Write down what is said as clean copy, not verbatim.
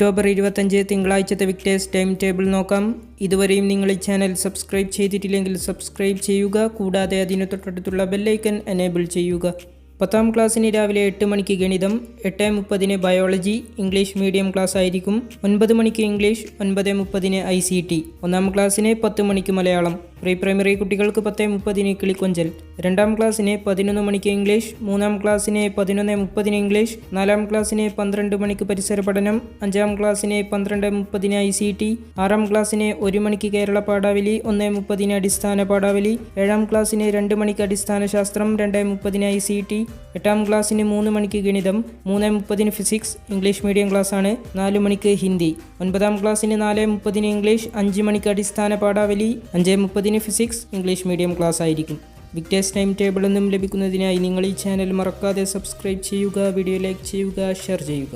October 25 തിങ്കളാഴ്ചത്തെ Victers time table നോക്കാം. ഇതുവരെയും നിങ്ങൾ ഈ ചാനൽ സബ്സ്ക്രൈബ് ചെയ്തിട്ടില്ലെങ്കിൽ സബ്സ്ക്രൈബ് ചെയ്യുക. കൂടാതെ അതിന് തൊട്ടടുത്തുള്ള ബെല്ലൈക്കൺ എനേബിൾ ചെയ്യുക. 10ാം ക്ലാസ്സിന് രാവിലെ 8 മണിക്ക് ഗണിതം, 8:30 ബയോളജി ഇംഗ്ലീഷ് മീഡിയം ക്ലാസ് ആയിരിക്കും. 9 മണിക്ക് ഇംഗ്ലീഷ്, 9:30 ICT. 1ാം ക്ലാസ്സിന് 10 മണിക്ക് മലയാളം. പ്രീ പ്രൈമറി കുട്ടികൾക്ക് 10:30 കിളിക്കൊഞ്ചൽ. 2ാം ക്ലാസ്സിന് 11 മണിക്ക് ഇംഗ്ലീഷ്, 3ാം ക്ലാസ്സിന് 11:30 ഇംഗ്ലീഷ്, 4ാം ക്ലാസ്സിന് 12 മണിക്ക് പരിസര പഠനം, 5ാം ക്ലാസ്സിന് 12:30 ICT, 6ാം ക്ലാസ്സിന് 1 മണിക്ക് കേരള പാഠാവലി, 1:30 അടിസ്ഥാന പാഠാവലി, 7ാം ക്ലാസ്സിന് 2 മണിക്ക് അടിസ്ഥാന ശാസ്ത്രം, 2:30 ICT, 8ാം ക്ലാസ്സിന് 3 മണിക്ക് ഗണിതം, 3:30 ഫിസിക്സ് ഇംഗ്ലീഷ് മീഡിയം ക്ലാസ് ആണ്, 4 മണിക്ക് ഹിന്ദി. 9ാം ക്ലാസ്സിന് 4:30 ഇംഗ്ലീഷ്, 5 മണിക്ക് അടിസ്ഥാന പാഠാവലി, 5:30 ഫിസിക്സ് ഇംഗ്ലീഷ് മീഡിയം ക്ലാസ് ആയിരിക്കും. വിക്ടേഴ്സ് ടൈം ടേബിൾ എന്നും ലഭിക്കുന്നതിനായി നിങ്ങൾ ഈ ചാനൽ മറക്കാതെ സബ്സ്ക്രൈബ് ചെയ്യുക, വീഡിയോ ലൈക്ക് ചെയ്യുക, ഷെയർ ചെയ്യുക.